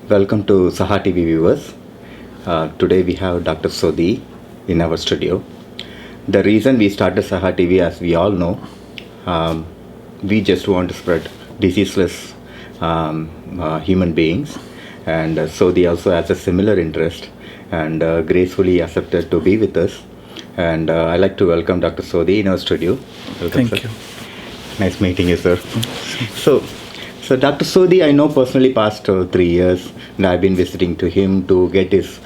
Welcome to Saha TV viewers. Today we have Dr. Sodhi in our studio. The reason we started Saha TV, as we all know, we just want to spread diseaseless human beings, and Sodhi also has a similar interest and gracefully accepted to be with us. And I'd like to welcome Dr. Sodhi in our studio. Welcome, Thank sir. you. Nice meeting you, sir. So Dr. Sodhi, I know personally past 3 years, and I've been visiting to him to get his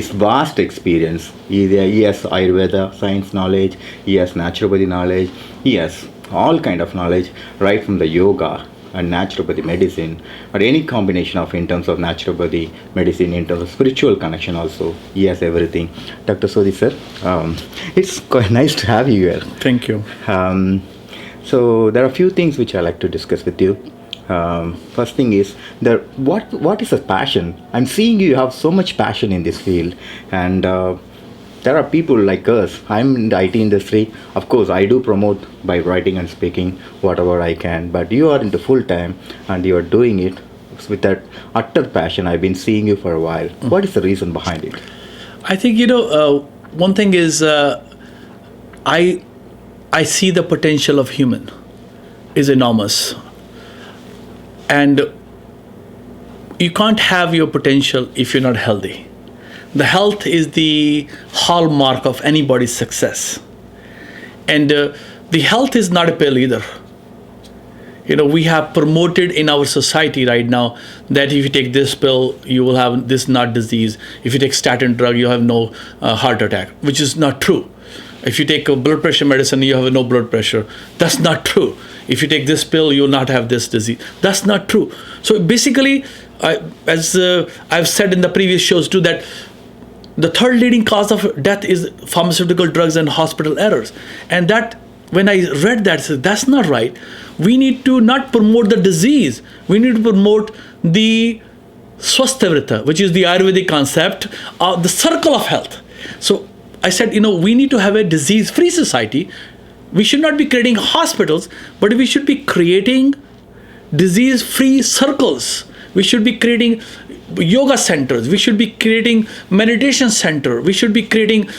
vast experience. He has Ayurveda science knowledge, he has naturopathy knowledge, he has all kind of knowledge, right from the yoga and naturopathy medicine, or any combination of in terms of naturopathy medicine, in terms of spiritual connection also. He has everything. Dr. Sodhi, sir, it's quite nice to have you here. Thank you. So there are a few things which I like to discuss with you. First thing is what is a passion? I'm seeing you have so much passion in this field, and there are people like us. I'm in the IT industry. Of course, I do promote by writing and speaking whatever I can, but you are into full time and you are doing it with that utter passion. I've been seeing you for a while. What is the reason behind it? I think one thing is I see the potential of human is enormous, and you can't have your potential if you're not healthy. The health is the hallmark of anybody's success, and the health is not a pill either. We have promoted in our society right now that if you take this pill, you will have this not disease. If you take statin drug, you have no heart attack, which is not true. If you take a blood pressure medicine, you have no blood pressure. That's not true. If you take this pill, you will not have this disease. That's not true. So basically, as I've said in the previous shows too, that the third leading cause of death is pharmaceutical drugs and hospital errors. And that, when I read that, I said, that's not right. We need to not promote the disease. We need to promote the swasthavrita, which is the Ayurvedic concept of the circle of health. So I said, we need to have a disease-free society. We should not be creating hospitals, but we should be creating disease-free circles. We should be creating yoga centers. We should be creating meditation center. We should be creating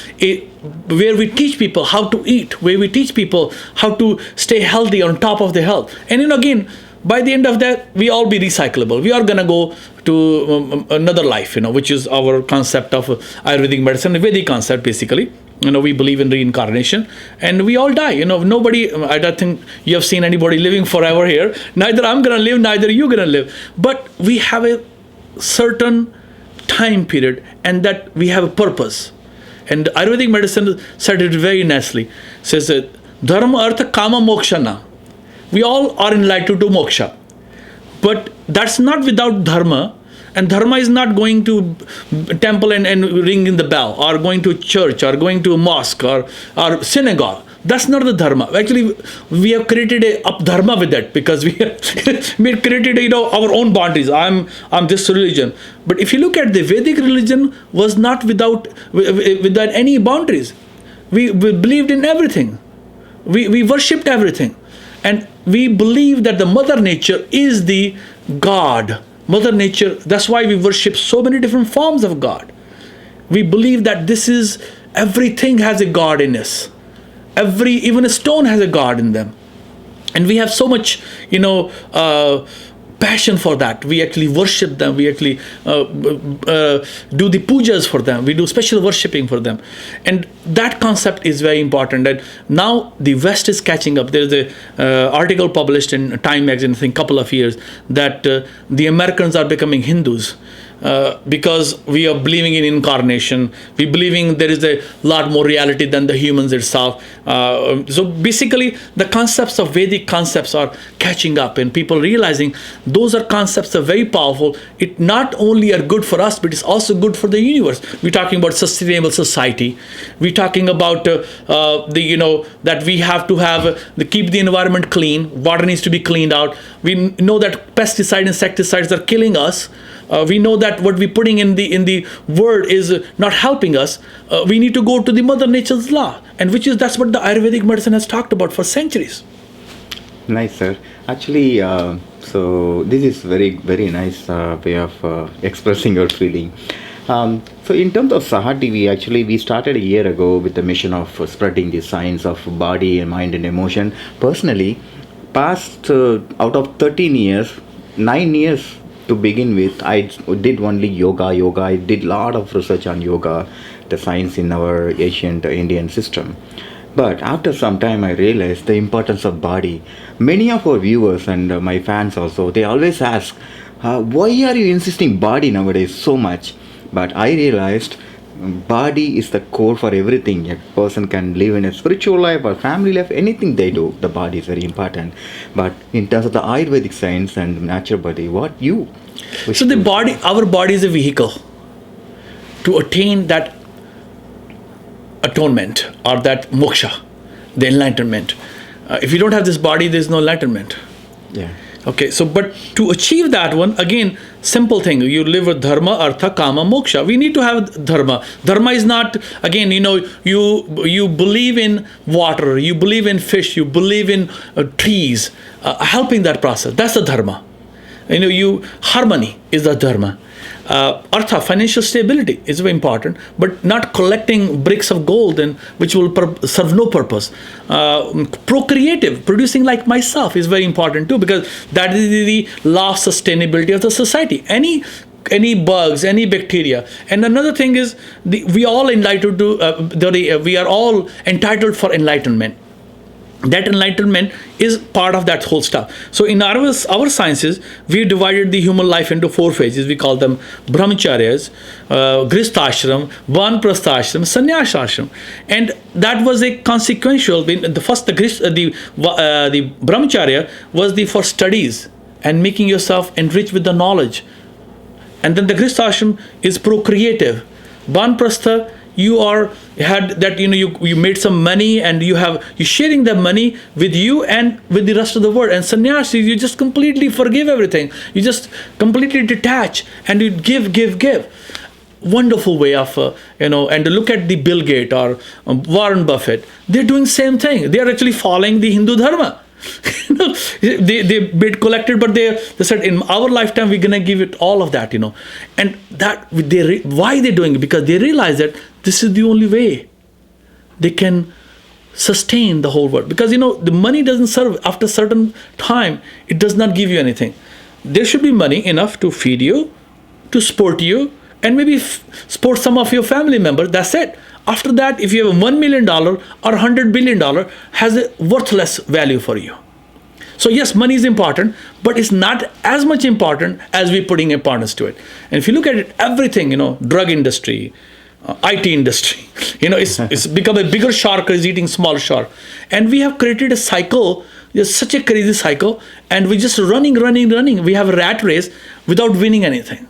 where we teach people how to eat, where we teach people how to stay healthy on top of their health. And again, by the end of that, we all be recyclable. We are going to go to another life, which is our concept of Ayurvedic medicine, a Vedic concept, basically. We believe in reincarnation, and we all die. Nobody, I don't think you have seen anybody living forever here. Neither I'm going to live, neither you're going to live. But we have a certain time period, and that we have a purpose. And Ayurvedic medicine said it very nicely. It says that dharma, artha, kama, moksha na. We all are enlightened to moksha. But that's not without dharma. And dharma is not going to temple and ringing the bell, or going to church, or going to a mosque, or synagogue. That's not the dharma. Actually, we have created a dharma with that, because we created our own boundaries. I'm this religion. But if you look at the Vedic religion, was not without any boundaries. We believed in everything. We worshipped everything. And we believe that the Mother Nature is the God. Mother Nature, that's why we worship so many different forms of God. We believe that everything has a God in us. Even a stone has a God in them. And we have so much, passion for that. We actually worship them. We actually do the pujas for them. We do special worshipping for them. And that concept is very important. And now the West is catching up. There's an article published in Time magazine, I think, a couple of years, that the Americans are becoming Hindus. Because we are believing in incarnation. We believing there is a lot more reality than the humans itself. So basically, the concepts of Vedic concepts are catching up, and people realizing those are concepts are very powerful. It not only are good for us, but it's also good for the universe. We're talking about sustainable society. We're talking about that we have to keep the environment clean. Water needs to be cleaned out. We know that pesticides and insecticides are killing us. We know that what we're putting in the world is not helping us. We need to go to the Mother Nature's law, and that's what the Ayurvedic medicine has talked about for centuries. Nice, sir. Actually, so this is very nice way of expressing your feeling. So in terms of Saha TV, actually we started a year ago with the mission of spreading the science of body and mind and emotion. Personally, past out of 13 years, 9 years to begin with, I did only yoga. I did lot of research on yoga, the science in our ancient Indian system. But after some time, I realized the importance of body. Many of our viewers and my fans also, they always ask, why are you insisting body nowadays so much? But I realized body is the core for everything. A person can live in a spiritual life or family life, anything they do, the body is very important. But in terms of the Ayurvedic science and natural body, what you wish So the to- body, our body is a vehicle to attain that atonement or that moksha, the enlightenment. If you don't have this body, there's no enlightenment. Yeah. Okay, so but to achieve that one, again, simple thing. You live with dharma, artha, kama, moksha. We need to have dharma. Dharma is not, again, you believe in water, you believe in fish, you believe in trees, helping that process. That's the dharma. Harmony is the dharma. Artha, financial stability is very important, but not collecting bricks of gold and which will serve no purpose. Procreative, producing like myself is very important too, because that is the last sustainability of the society. Any bugs, any bacteria. And another thing is we all entitled to we are all entitled for enlightenment. That enlightenment is part of that whole stuff. So in our sciences, we divided the human life into 4 phases. We call them brahmacharyas, grihastashram, vanprasthashram, sannyasashram. And that was a consequential. The first, the brahmacharya was for studies and making yourself enriched with the knowledge. And then the grihastashram is procreative. Vanprastha, you made some money and you're sharing the money with you and with the rest of the world. And sannyasi, you just completely forgive everything. You just completely detach and you give. Wonderful way of and look at the Bill Gates or Warren Buffett. They're doing same thing. They are actually following the Hindu dharma. They bit collected, but they said in our lifetime we're gonna give it all of that, and that why they're doing it, because they realize that this is the only way they can sustain the whole world. Because the money doesn't serve after a certain time. It does not give you anything. There should be money enough to feed you, to support you, and maybe support some of your family members. That's it. After that, if you have $1 million or $100 billion, has a worthless value for you. So yes, money is important, but it's not as much important as we're putting importance to it. And if you look at it, everything, drug industry, IT industry, it's become a bigger shark is eating small shark. And we have created a cycle, it's such a crazy cycle, and we're just running. We have a rat race without winning anything.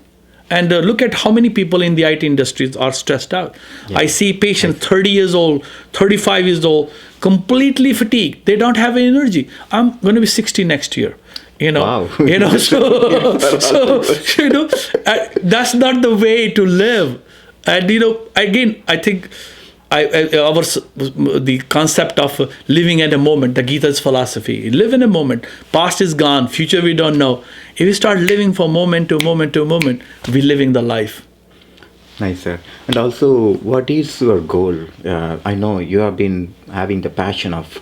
And look at how many people in the IT industries are stressed out. Yeah. I see patients 30 years old, 35 years old, completely fatigued. They don't have any energy. I'm going to be 60 next year. Wow. So that's not the way to live. And again, I think the concept of living at a moment, the Gita's philosophy, live in a moment. Past is gone, future we don't know. If we start living from moment to moment to moment, we're living the life. Nice, sir. And also, what is your goal? I know you have been having the passion of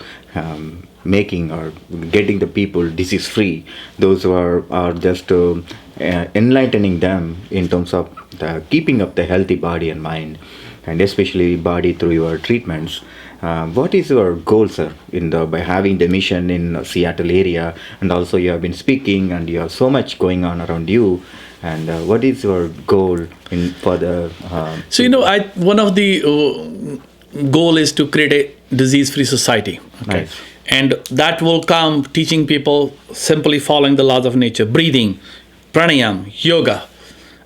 making or getting the people disease free. Those who are just enlightening them in terms of keeping up the healthy body and mind, and especially body through your treatments. What is your goal, sir, by having the mission in Seattle area, and also you have been speaking and you have so much going on around you, and what is your goal for the? So one of the goal is to create a disease-free society. Okay? Nice. And that will come teaching people simply following the laws of nature, breathing, pranayam, yoga,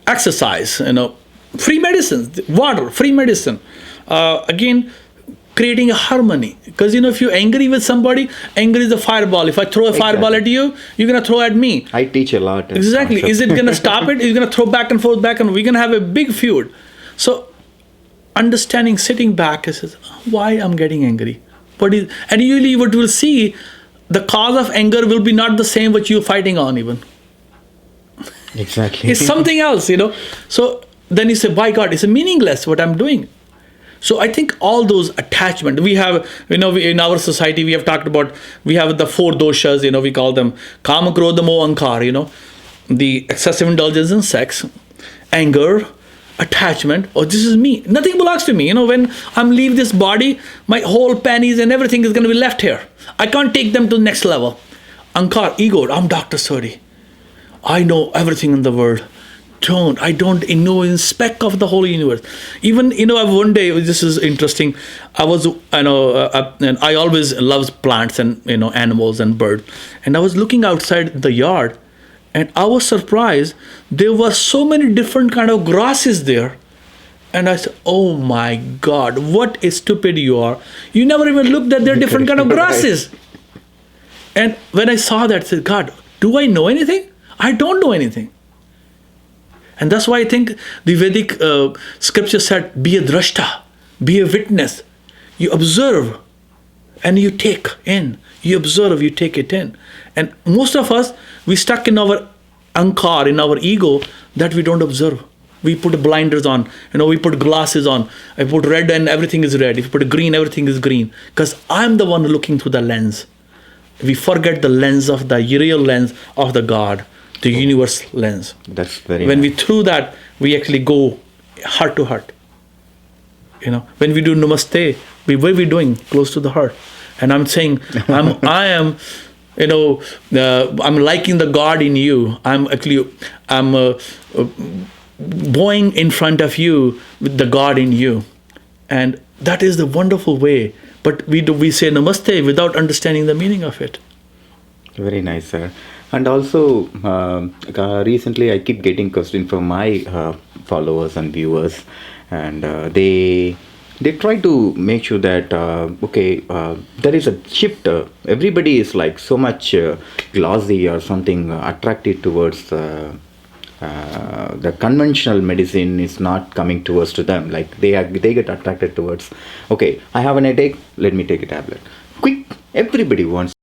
exercise, free medicine, water, free medicine. Again, creating a harmony. Because, if you're angry with somebody, anger is a fireball. If I throw a fireball at you, you're going to throw at me. I teach a lot. Exactly. Is it going to stop it? It's going to throw back and forth, and we're going to have a big feud. So, understanding, sitting back, says, why I'm getting angry? And usually what we'll see, the cause of anger will be not the same what you're fighting on even. Exactly. It's something else, So then you say, by God, it's meaningless what I'm doing. So I think all those attachment we have, in our society, we have talked about, we have the 4 doshas, we call them kama, krodha, moha, ahankar, the excessive indulgence in sex, anger, attachment. Oh, this is me. Nothing belongs to me. When I'm leave this body, my whole pennies and everything is going to be left here. I can't take them to the next level. Ahankar, ego, I'm Dr. Suri. I know everything in the world. I don't know in speck of the whole universe. Even, one day, this is interesting. I was, and I always love plants and, animals and birds. And I was looking outside the yard, and I was surprised. There were so many different kind of grasses there. And I said, oh my God, what a stupid you are. You never even looked at their different kind of grasses. And when I saw that, I said, God, do I know anything? I don't know anything. And that's why I think the Vedic scripture said, be a drashta, be a witness. You observe and you take in. You observe, you take it in. And most of us, we stuck in our ahankar, in our ego, that we don't observe. We put blinders on, we put glasses on. I put red and everything is red. If you put green, everything is green. Because I'm the one looking through the lens. We forget the lens of the real lens of the God. The universe lens. That's very when nice. we through that, we actually go heart to heart. When we do namaste, what are we doing? Close to the heart. And I'm saying, I'm liking the God in you. I'm bowing in front of you with the God in you. And that is the wonderful way. But we say namaste without understanding the meaning of it. Very nice, sir. And also, recently I keep getting questions from my followers and viewers, and they try to make sure that there is a shift. Everybody is like so much glossy or something attracted towards the conventional medicine is not coming towards to them. Like they get attracted towards. Okay, I have an headache. Let me take a tablet. Quick. Everybody wants